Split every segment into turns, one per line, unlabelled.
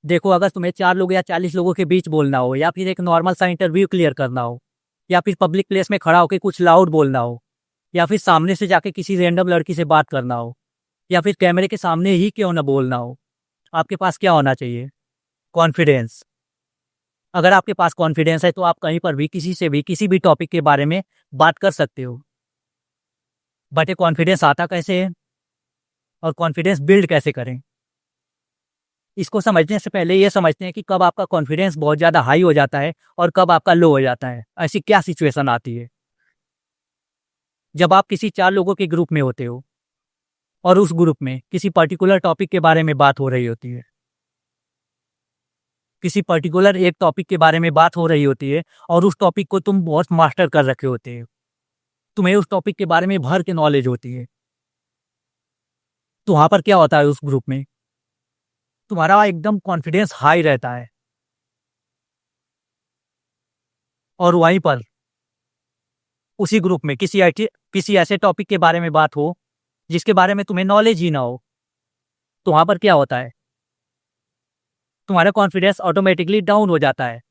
देखो, अगर तुम्हें 4 लोग या 40 लोगों के बीच बोलना हो, या फिर एक नॉर्मल सा इंटरव्यू क्लियर करना हो, या फिर पब्लिक प्लेस में खड़ा होकर कुछ लाउड बोलना हो, या फिर सामने से जाके किसी रैंडम लड़की से बात करना हो, या फिर कैमरे के सामने ही क्यों ना बोलना हो, आपके पास क्या होना चाहिए? कॉन्फिडेंस। अगर आपके पास कॉन्फिडेंस है तो आप कहीं पर भी किसी से भी किसी भी टॉपिक के बारे में बात कर सकते हो। बट ये कॉन्फिडेंस आता कैसे है और कॉन्फिडेंस बिल्ड कैसे करें, इसको समझने से पहले ये समझते हैं कि कब आपका कॉन्फिडेंस बहुत ज़्यादा हाई हो जाता है और कब आपका लो हो जाता है। ऐसी क्या सिचुएशन आती है? जब आप किसी 4 लोगों के ग्रुप में होते हो और उस ग्रुप में किसी पर्टिकुलर टॉपिक के बारे में बात हो रही होती है, किसी पर्टिकुलर एक टॉपिक के बारे में बात हो रही होती है और उस टॉपिक को तुम बहुत मास्टर कर रखे होते हो, तुम्हें उस टॉपिक के बारे में भर के नॉलेज होती है। तो वहाँ पर क्या होता है, उस ग्रुप में तुम्हारा एकदम कॉन्फिडेंस हाई रहता है। और वहीं पर उसी ग्रुप में किसी ऐसे टॉपिक के बारे में बात हो जिसके बारे में तुम्हें नॉलेज ही ना हो, तो वहाँ पर क्या होता है, तुम्हारा कॉन्फिडेंस ऑटोमेटिकली डाउन हो जाता है।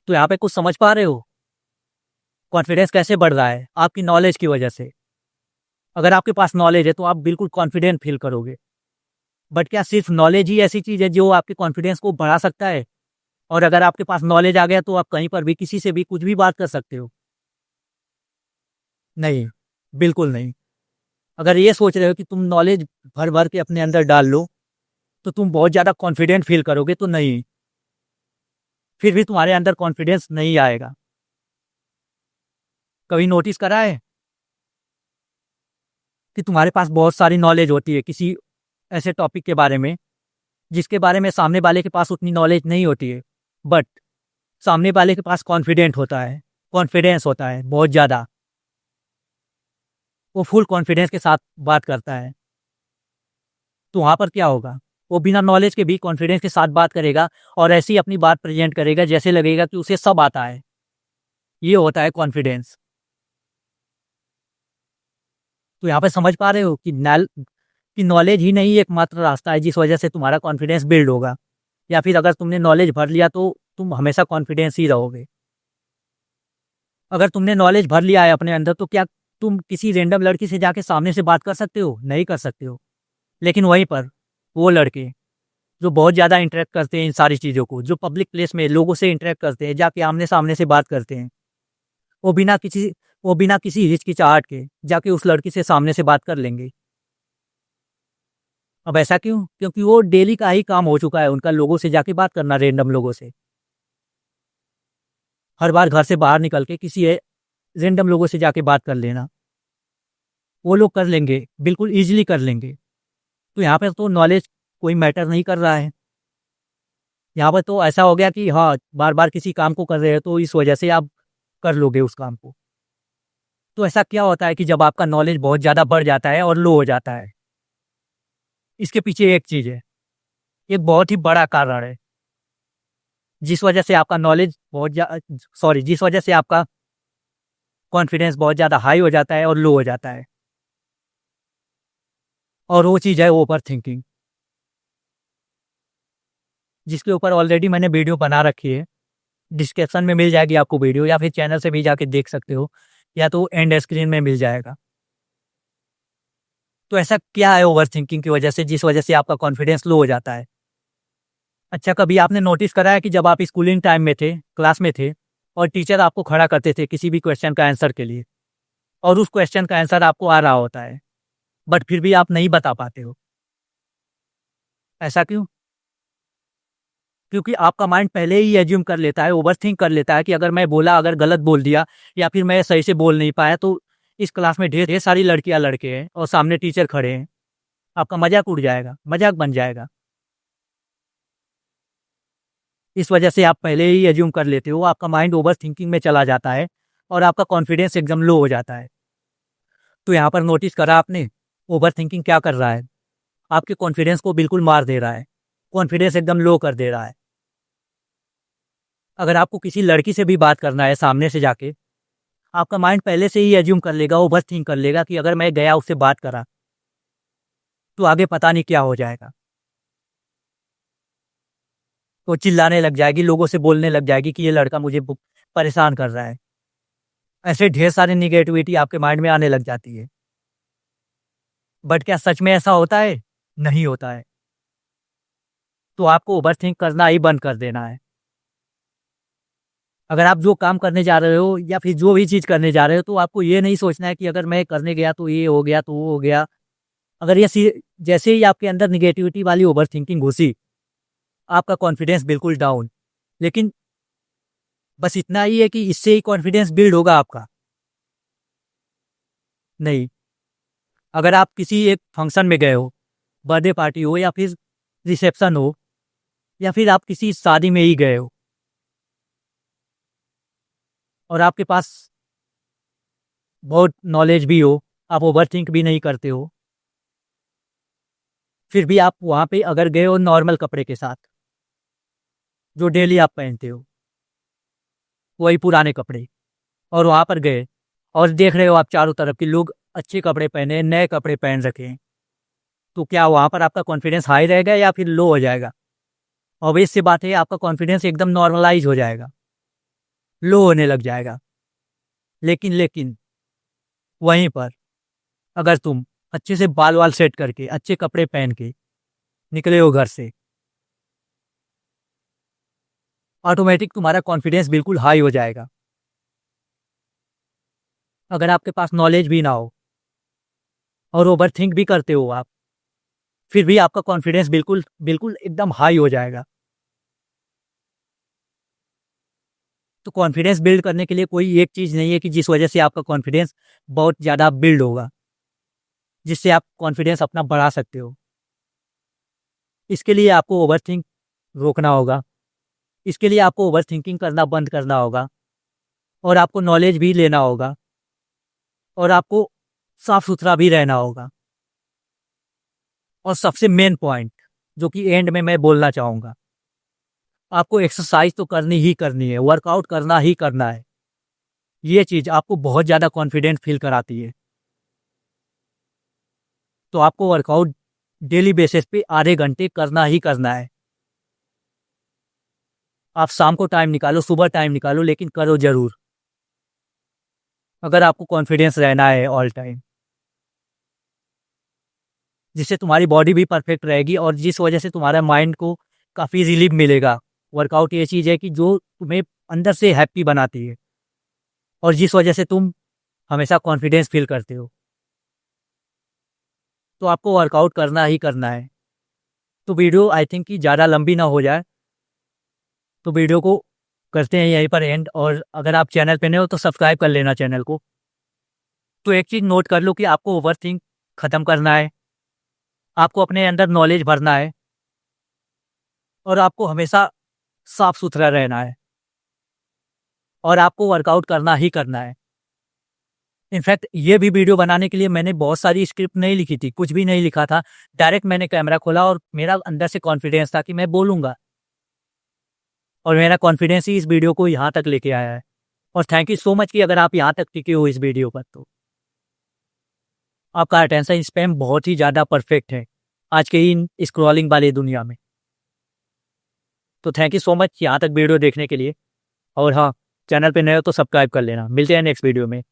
तो यहाँ पे कुछ समझ पा रहे हो? कॉन्फिडेंस कैसे बढ़ रहा है? आपकी नॉलेज की वजह से। अगर आपके पास नॉलेज है तो आप बिल्कुल कॉन्फिडेंट फील करोगे। बट क्या सिर्फ नॉलेज ही ऐसी चीज़ है जो आपके कॉन्फिडेंस को बढ़ा सकता है? और अगर आपके पास नॉलेज आ गया तो आप कहीं पर भी किसी से भी कुछ भी बात कर सकते हो? नहीं, बिल्कुल नहीं। अगर ये सोच रहे हो कि तुम नॉलेज भर भर के अपने अंदर डाल लो तो तुम बहुत ज़्यादा कॉन्फिडेंट फील करोगे, तो नहीं, फिर भी तुम्हारे अंदर कॉन्फिडेंस नहीं आएगा। कभी नोटिस करा है कि तुम्हारे पास बहुत सारी नॉलेज होती है किसी ऐसे टॉपिक के बारे में जिसके बारे में सामने वाले के पास उतनी नॉलेज नहीं होती है, बट सामने वाले के पास कॉन्फिडेंस होता है बहुत ज़्यादा। वो फुल कॉन्फिडेंस के साथ बात करता है। तो वहाँ पर क्या होगा, वो बिना नॉलेज के भी कॉन्फिडेंस के साथ बात करेगा और ऐसी अपनी बात प्रेजेंट करेगा जैसे लगेगा कि उसे सब आता है। ये होता है कॉन्फिडेंस। तो यहाँ पे समझ पा रहे हो कि नॉलेज ही नहीं एकमात्र रास्ता है जिस वजह से तुम्हारा कॉन्फिडेंस बिल्ड होगा, या फिर अगर तुमने नॉलेज भर लिया तो तुम हमेशा कॉन्फिडेंस ही रहोगे। अगर तुमने नॉलेज भर लिया है अपने अंदर तो क्या तुम किसी रैंडम लड़की से जाके सामने से बात कर सकते हो? नहीं कर सकते हो। लेकिन वहीं पर वो लड़के जो बहुत ज़्यादा इंटरेक्ट करते हैं इन सारी चीज़ों को, जो पब्लिक प्लेस में लोगों से इंटरेक्ट करते हैं, जाके आमने सामने से बात करते हैं, वो बिना किसी वो बिना किसी हिचकिचाहट के जाके उस लड़की से सामने से बात कर लेंगे। अब ऐसा क्यों? क्योंकि वो डेली का ही काम हो चुका है उनका, लोगों से जाके बात करना, रैंडम लोगों से। हर बार घर से बाहर निकल के किसी रैंडम लोगों से जाके बात कर लेना, वो लोग कर लेंगे, बिल्कुल ईज़िली कर लेंगे। तो यहाँ पे तो नॉलेज कोई मैटर नहीं कर रहा है। यहाँ पर तो ऐसा हो गया कि हाँ, बार-बार किसी काम को कर रहे हो तो इस वजह से आप कर लोगे उस काम को। तो ऐसा क्या होता है कि जब आपका नॉलेज बहुत ज़्यादा बढ़ जाता है और लो हो जाता है? इसके पीछे एक चीज़ है, एक बहुत ही बड़ा कारण है, जिस वजह से आपका नॉलेज बहुत जिस वजह से आपका कॉन्फिडेंस बहुत ज़्यादा हाई हो जाता है और लो हो जाता है। और वो चीज़ है ओवरथिंकिंग, जिसके ऊपर ऑलरेडी मैंने वीडियो बना रखी है। डिस्क्रिप्शन में मिल जाएगी आपको वीडियो, या फिर चैनल से भी जाके देख सकते हो, या तो एंड स्क्रीन में मिल जाएगा। तो ऐसा क्या है ओवरथिंकिंग की वजह से जिस वजह से आपका कॉन्फिडेंस लो हो जाता है? अच्छा, कभी आपने नोटिस करा है कि जब आप स्कूलिंग टाइम में थे, क्लास में थे, और टीचर आपको खड़ा करते थे किसी भी क्वेश्चन का आंसर के लिए, और उस क्वेश्चन का आंसर आपको आ रहा होता है, बट फिर भी आप नहीं बता पाते हो? ऐसा क्यों? क्योंकि आपका माइंड पहले ही एज्यूम कर लेता है, ओवरथिंक कर लेता है कि अगर गलत बोल दिया, या फिर मैं सही से बोल नहीं पाया, तो इस क्लास में ढेर ढेर सारी लड़कियां लड़के हैं और सामने टीचर खड़े हैं, आपका मजाक उड़ जाएगा, मजाक बन जाएगा। इस वजह से आप पहले ही एज्यूम कर लेते हो, आपका माइंड ओवर थिंकिंग में चला जाता है और आपका कॉन्फिडेंस एकदम लो हो जाता है। तो यहाँ पर नोटिस करा आपने, ओवर थिंकिंग क्या कर रहा है? आपके कॉन्फिडेंस को बिल्कुल मार दे रहा है, कॉन्फिडेंस एकदम लो कर दे रहा है। अगर आपको किसी लड़की से भी बात करना है सामने से जाके, आपका माइंड पहले से ही एज्यूम कर लेगा, ओवर थिंक कर लेगा कि अगर मैं गया उससे बात करा तो आगे पता नहीं क्या हो जाएगा। तो चिल्लाने लग जाएगी, लोगों से बोलने लग जाएगी कि ये लड़का मुझे परेशान कर रहा है। ऐसे ढेर सारी निगेटिविटी आपके माइंड में आने लग जाती है। बट क्या सच में ऐसा होता है? नहीं होता है। तो आपको ओवरथिंक करना ही बंद कर देना है। अगर आप जो काम करने जा रहे हो या फिर जो भी चीज़ करने जा रहे हो, तो आपको ये नहीं सोचना है कि अगर मैं करने गया तो ये हो गया, तो वो हो गया। अगर ये जैसे ही आपके अंदर निगेटिविटी वाली ओवरथिंकिंग घुसी, आपका कॉन्फिडेंस बिल्कुल डाउन। लेकिन बस इतना ही है कि इससे ही कॉन्फिडेंस बिल्ड होगा आपका? नहीं। अगर आप किसी एक फंक्शन में गए हो, बर्थडे पार्टी हो या फिर रिसेप्शन हो या फिर आप किसी शादी में ही गए हो और आपके पास बहुत नॉलेज भी हो, आप ओवरथिंक भी नहीं करते हो, फिर भी आप वहाँ पे अगर गए हो नॉर्मल कपड़े के साथ, जो डेली आप पहनते हो, वही पुराने कपड़े, और वहाँ पर गए और देख रहे हो आप चारों तरफ कि लोग अच्छे कपड़े पहने हैं, नए कपड़े पहन रखे हैं, तो क्या वहाँ पर आपका कॉन्फिडेंस हाई रहेगा या फिर लो हो जाएगा? ऑब्वियस सी बात है, आपका कॉन्फिडेंस एकदम नॉर्मलाइज हो जाएगा, लो होने लग जाएगा। लेकिन वहीं पर अगर तुम अच्छे से बाल वाल सेट करके, अच्छे कपड़े पहन के निकले हो घर से, ऑटोमेटिक तुम्हारा कॉन्फिडेंस बिल्कुल हाई हो जाएगा। अगर आपके पास नॉलेज भी ना हो और ओवरथिंक भी करते हो आप, फिर भी आपका कॉन्फिडेंस बिल्कुल बिल्कुल एकदम हाई हो जाएगा। तो कॉन्फिडेंस बिल्ड करने के लिए कोई एक चीज़ नहीं है कि जिस वजह से आपका कॉन्फिडेंस बहुत ज़्यादा बिल्ड होगा, जिससे आप कॉन्फिडेंस अपना बढ़ा सकते हो। इसके लिए आपको ओवरथिंक रोकना होगा, इसके लिए आपको ओवरथिंकिंग करना बंद करना होगा, और आपको नॉलेज भी लेना होगा, और आपको साफ सुथरा भी रहना होगा। और सबसे मेन पॉइंट जो कि एंड में मैं बोलना चाहूँगा, आपको एक्सरसाइज तो करनी ही करनी है, वर्कआउट करना ही करना है। ये चीज़ आपको बहुत ज़्यादा कॉन्फिडेंट फील कराती है। तो आपको वर्कआउट डेली बेसिस पे आधे घंटे करना ही करना है। आप शाम को टाइम निकालो, सुबह टाइम निकालो, लेकिन करो ज़रूर, अगर आपको कॉन्फिडेंस रहना है ऑल टाइम, जिससे तुम्हारी बॉडी भी परफेक्ट रहेगी और जिस वजह से तुम्हारा माइंड को काफ़ी रिलीफ मिलेगा। वर्कआउट ये चीज़ है कि जो तुम्हें अंदर से हैप्पी बनाती है और जिस वजह से तुम हमेशा कॉन्फिडेंस फील करते हो। तो आपको वर्कआउट करना ही करना है। तो वीडियो आई थिंक कि ज़्यादा लंबी ना हो जाए, तो वीडियो को करते हैं यहीं पर एंड। और अगर आप चैनल पे नए हो तो सब्सक्राइब कर लेना चैनल को। तो एक चीज़ नोट कर लो कि आपको ओवरथिंक ख़त्म करना है, आपको अपने अंदर नॉलेज भरना है, और आपको हमेशा साफ सुथरा रहना है, और आपको वर्कआउट करना ही करना है। इनफैक्ट ये भी वीडियो बनाने के लिए मैंने बहुत सारी स्क्रिप्ट नहीं लिखी थी, कुछ भी नहीं लिखा था। डायरेक्ट मैंने कैमरा खोला और मेरा अंदर से कॉन्फिडेंस था कि मैं बोलूँगा, और मेरा कॉन्फिडेंस ही इस वीडियो को यहाँ तक लेके आया है। और थैंक यू सो मच कि अगर आप यहाँ तक टिके हो इस वीडियो पर, तो आपका अटेंशन स्पैन बहुत ही ज़्यादा परफेक्ट है आज के इन स्क्रॉलिंग वाली दुनिया में। तो थैंक यू सो मच यहाँ तक वीडियो देखने के लिए। और हाँ, चैनल पे नए हो तो सब्सक्राइब कर लेना। मिलते हैं नेक्स्ट वीडियो में।